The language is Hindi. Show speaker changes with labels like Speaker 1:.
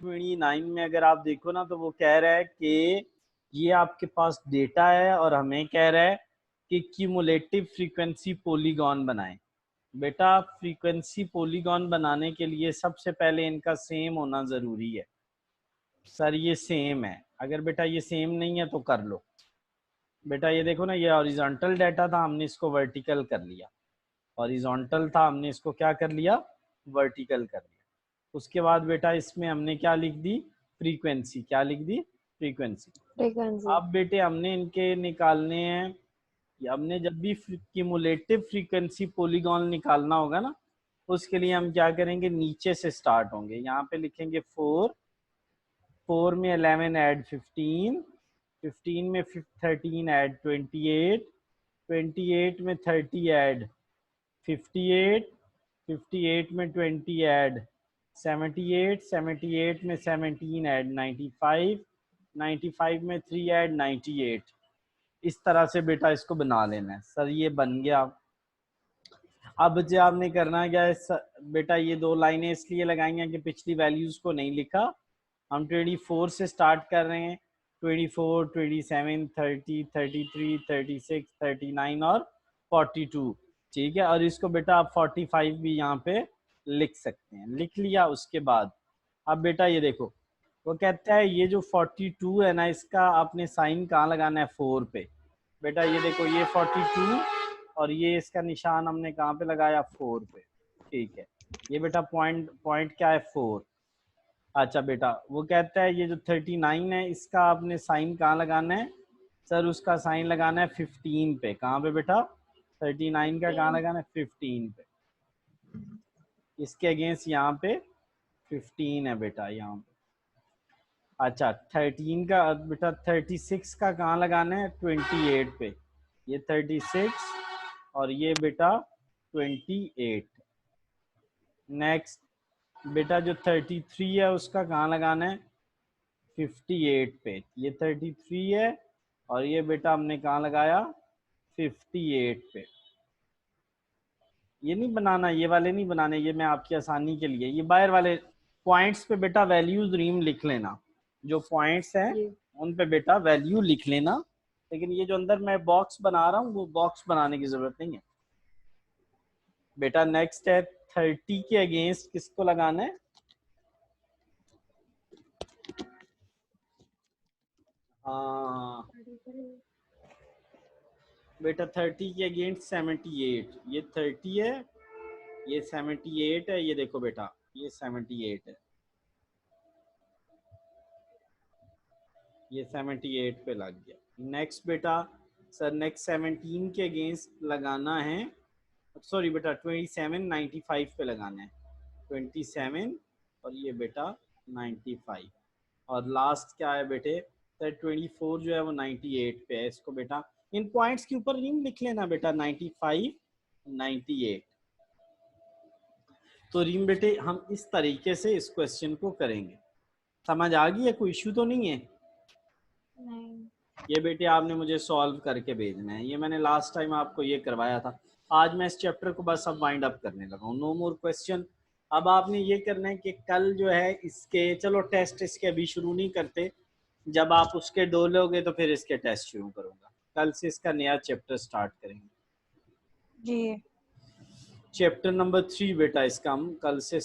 Speaker 1: 29 में अगर आप देखो ना तो वो कह रहा है कि ये आपके पास डेटा है और हमें कह रहा है कि क्यूमुलेटिव फ्रीक्वेंसी पॉलीगॉन बनाएं। बेटा फ्रीक्वेंसी पॉलीगॉन बनाने के लिए सबसे पहले इनका सेम होना ज़रूरी है। सर ये सेम है, अगर बेटा ये सेम नहीं है तो कर लो। बेटा ये देखो ना, ये हॉरिजॉन्टल डाटा था, हमने इसको वर्टिकल कर लिया। हॉरिजॉन्टल था, हमने इसको क्या कर लिया, वर्टिकल कर लिया। उसके बाद बेटा इसमें हमने क्या लिख दी, फ्रीक्वेंसी। क्या लिख दी, फ्रीक्वेंसी। अब बेटे हमने इनके निकालने हैं, हमने जब भी क्यूमुलेटिव फ्रीक्वेंसी पॉलीगॉन निकालना होगा ना, उसके लिए हम क्या करेंगे, नीचे से स्टार्ट होंगे। यहाँ पे लिखेंगे 4 में 11 ऐड 15 में 13 ऐड 28 में 30 ऐड 58 में 20 ऐड 78 में 17 ऐड 95 में 3 ऐड 98। इस तरह से बेटा इसको बना लेना है। सर ये बन गया। अब जो आपने करना क्या है बेटा, ये दो लाइनें इसलिए लगाएंगे कि पिछली वैल्यूज को नहीं लिखा। हम 24 से स्टार्ट कर रहे हैं, 24, 27, 30, 33, 36, 39 और 42। ठीक है, और इसको बेटा आप 45 भी यहाँ पे लिख सकते हैं। लिख लिया, उसके बाद अब बेटा ये देखो, वो कहता है ये जो 42 है ना, इसका आपने साइन कहाँ लगाना है, 4 पे। बेटा ये देखो, ये 42 और ये इसका निशान हमने कहाँ पे लगाया, 4 पे। ठीक है, ये बेटा पॉइंट क्या है, 4। अच्छा बेटा, वो कहता है ये जो 39 है, इसका आपने साइन कहाँ लगाना है, सर उसका साइन लगाना है 15 पे। कहाँ पे बेटा, 39 का कहाँ लगाना है, 15 पे। इसके अगेंस्ट यहाँ पे 15 है बेटा, यहाँ पे। अच्छा 13 का बेटा, 36 का कहाँ लगाना है, 28 पे। ये 36 और ये बेटा 28। नेक्स्ट बेटा जो 33 है, उसका कहाँ लगाना है, 58 पे। ये 33 है और ये बेटा हमने कहाँ लगाया, 58 पे। ये नहीं बनाना, ये वाले नहीं बनाने, ये मैं आपकी आसानी के लिए, ये बाहर वाले पॉइंट्स पे बेटा वैल्यूज रीम लिख लेना। जो पॉइंट्स हैं उन पे बेटा वैल्यू लिख लेना, लेकिन ये जो अंदर मैं बॉक्स बना रहा हूँ वो बॉक्स बनाने की जरूरत नहीं है बेटा। नेक्स्ट है 30 के अगेंस्ट किसको लगाना है, हाँ बेटा 30 के अगेंस्ट 78। ये 30 है, ये 78 है, ये देखो बेटा ये 78 है, ये 78 पे लग गया। नेक्स्ट बेटा सर, नेक्स्ट 17 के अगेंस्ट लगाना है, सॉरी बेटा 27 95 पे लगाना है, 27 और ये बेटा 95। और लास्ट क्या है बेटे, सर 24 जो है वो 98 पे है। इसको बेटा इन पॉइंट्स के ऊपर रिंग लिख लेना बेटा, 95 98। तो रीम बेटे हम इस तरीके से इस क्वेश्चन को करेंगे। समझ आ गई है, कोई इश्यू तो नहीं है? नहीं। ये बेटे आपने मुझे सॉल्व करके भेजना है, ये मैंने लास्ट टाइम आपको ये करवाया था। आज मैं इस चैप्टर को बस अब वाइंड अप करने लगा हूँ, नो मोर क्वेश्चन। अब आपने ये करना है कि कल जो है इसके, चलो टेस्ट इसके अभी शुरू नहीं करते, जब आप उसके डोलोगे तो फिर इसके टेस्ट शुरू करूँगा। कल से इसका नया चैप्टर स्टार्ट करेंगे जी। चैप्टर नंबर 3 बेटा इसका हम कल से